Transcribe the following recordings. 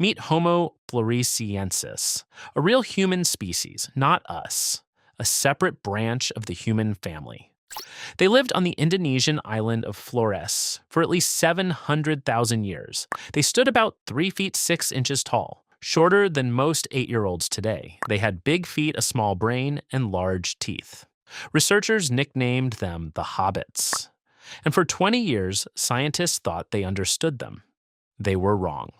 Meet Homo floresiensis, a real human species, not us, a separate branch of the human family. They lived on the Indonesian island of Flores for at least 700,000 years. They stood about 3 feet 6 inches tall, shorter than most 8-year-olds today. They had big feet, a small brain, and large teeth. Researchers nicknamed them the Hobbits. And for 20 years, scientists thought they understood them. They were wrong.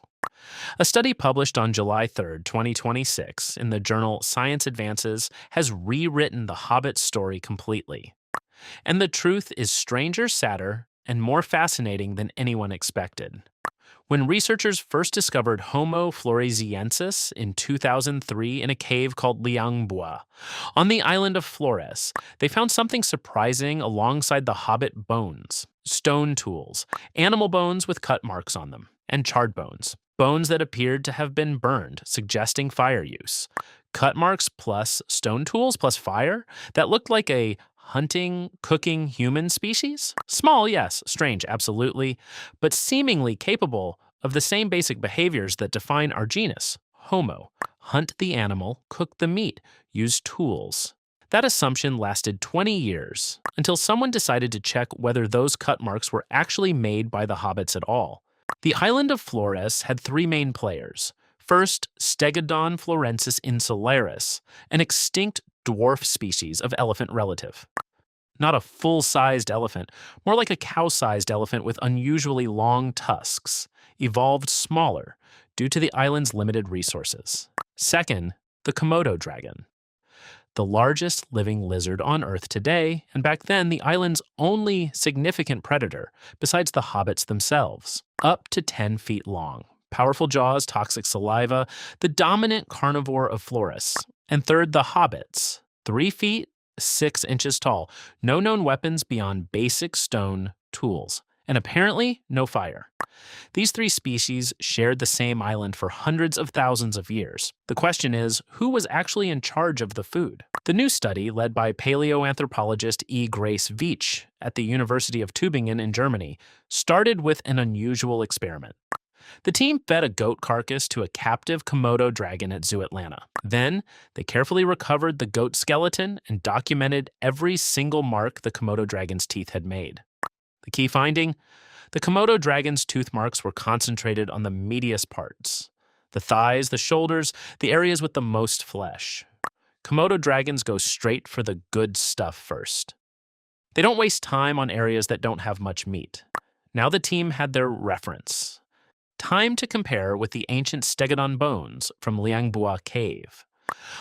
A study published on July 3, 2026, in the journal Science Advances has rewritten the Hobbit story completely. And the truth is stranger, sadder, and more fascinating than anyone expected. When researchers first discovered Homo floresiensis in 2003 in a cave called Liangbua on the island of Flores, they found something surprising alongside the Hobbit bones: stone tools, animal bones with cut marks on them, and charred bones. Bones that appeared to have been burned, suggesting fire use. Cut marks plus stone tools plus fire? That looked like a hunting, cooking human species? Small, yes. Strange, absolutely. But seemingly capable of the same basic behaviors that define our genus, Homo. Hunt the animal, cook the meat, use tools. That assumption lasted 20 years, until someone decided to check whether those cut marks were actually made by the hobbits at all. The island of Flores had 3 main players. First, Stegodon florensis insularis, an extinct dwarf species of elephant relative. Not a full-sized elephant, more like a cow-sized elephant with unusually long tusks, evolved smaller due to the island's limited resources. Second, the Komodo dragon, the largest living lizard on Earth today, and back then the island's only significant predator, besides the hobbits themselves, up to 10 feet long. Powerful jaws, toxic saliva, the dominant carnivore of Flores. And third, the hobbits, 3 feet 6 inches tall, no known weapons beyond basic stone tools, and apparently no fire. These 3 species shared the same island for hundreds of thousands of years. The question is, who was actually in charge of the food? The new study, led by paleoanthropologist E. Grace Veitch at the University of Tübingen in Germany, started with an unusual experiment. The team fed a goat carcass to a captive Komodo dragon at Zoo Atlanta. Then, they carefully recovered the goat skeleton and documented every single mark the Komodo dragon's teeth had made. The key finding? The Komodo dragon's tooth marks were concentrated on the meatiest parts: the thighs, the shoulders, the areas with the most flesh. Komodo dragons go straight for the good stuff first. They don't waste time on areas that don't have much meat. Now the team had their reference. Time to compare with the ancient Stegodon bones from Liangbua Cave.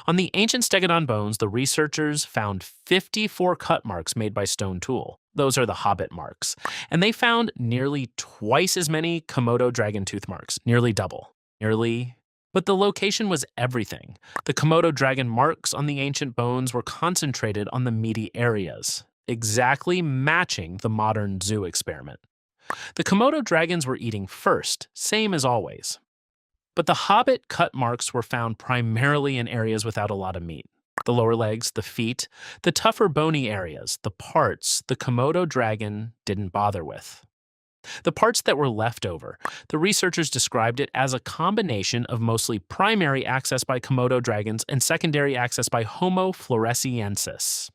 On the ancient Stegodon bones, the researchers found 54 cut marks made by stone tool. Those are the Hobbit marks. And they found nearly twice as many Komodo dragon tooth marks, nearly double. But the location was everything. The Komodo dragon marks on the ancient bones were concentrated on the meaty areas, exactly matching the modern zoo experiment. The Komodo dragons were eating first, same as always. But the Hobbit cut marks were found primarily in areas without a lot of meat. The lower legs, the feet, the tougher bony areas, the parts the Komodo dragon didn't bother with. The parts that were left over, the researchers described it as a combination of mostly primary access by Komodo dragons and secondary access by Homo floresiensis.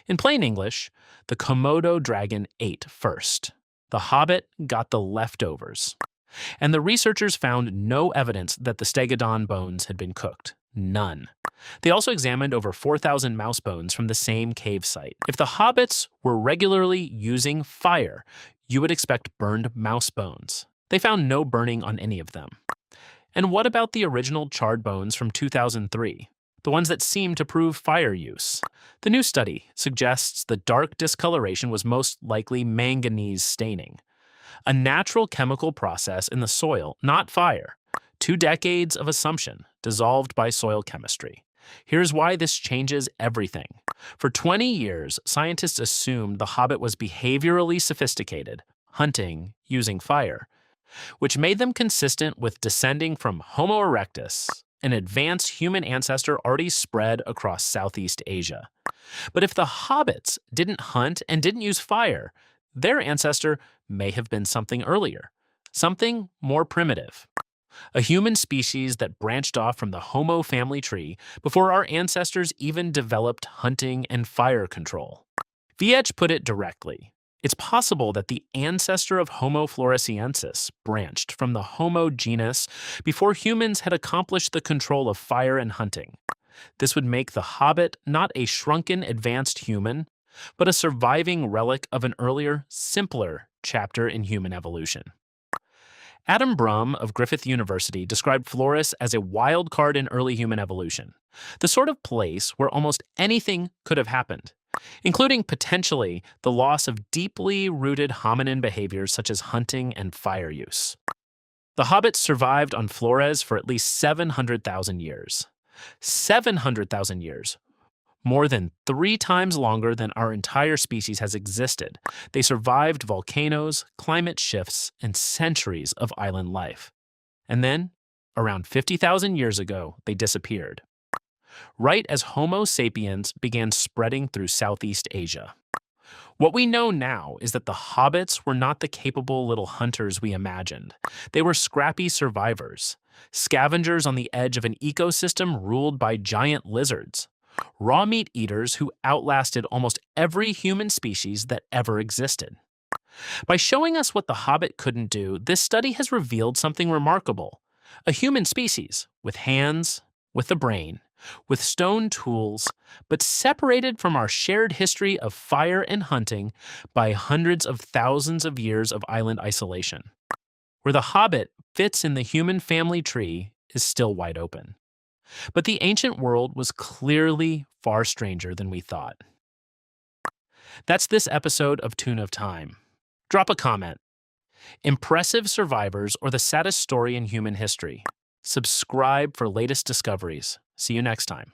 In plain English, the Komodo dragon ate first. The Hobbit got the leftovers. And the researchers found no evidence that the Stegodon bones had been cooked. None. They also examined over 4,000 mouse bones from the same cave site. If the hobbits were regularly using fire, you would expect burned mouse bones. They found no burning on any of them. And what about the original charred bones from 2003? The ones that seem to prove fire use. The new study suggests the dark discoloration was most likely manganese staining, a natural chemical process in the soil, not fire. 2 decades of assumption dissolved by soil chemistry. Here's why this changes everything. For 20 years, scientists assumed the Hobbit was behaviorally sophisticated, hunting using fire, which made them consistent with descending from Homo erectus, an advanced human ancestor already spread across Southeast Asia. But if the hobbits didn't hunt and didn't use fire, their ancestor may have been something earlier, something more primitive. a human species that branched off from the Homo family tree before our ancestors even developed hunting and fire control. Viech put it directly. It's possible that the ancestor of Homo floresiensis branched from the Homo genus before humans had accomplished the control of fire and hunting. This would make the Hobbit not a shrunken, advanced human, but a surviving relic of an earlier, simpler chapter in human evolution. Adam Brum of Griffith University described Flores as a wild card in early human evolution, the sort of place where almost anything could have happened, including potentially the loss of deeply rooted hominin behaviors such as hunting and fire use. The hobbits survived on Flores for at least 700,000 years. 700,000 years. More than 3 times longer than our entire species has existed. They survived volcanoes, climate shifts, and centuries of island life. And then, around 50,000 years ago, they disappeared. Right as Homo sapiens began spreading through Southeast Asia. What we know now is that the hobbits were not the capable little hunters we imagined. They were scrappy survivors, scavengers on the edge of an ecosystem ruled by giant lizards, raw meat eaters who outlasted almost every human species that ever existed. By showing us what the hobbit couldn't do, this study has revealed something remarkable. A human species, with hands, with a brain, with stone tools, but separated from our shared history of fire and hunting by hundreds of thousands of years of island isolation. Where the hobbit fits in the human family tree is still wide open. But the ancient world was clearly far stranger than we thought. That's this episode of Toon of Time. Drop a comment. Impressive survivors or the saddest story in human history? Subscribe for latest discoveries. See you next time.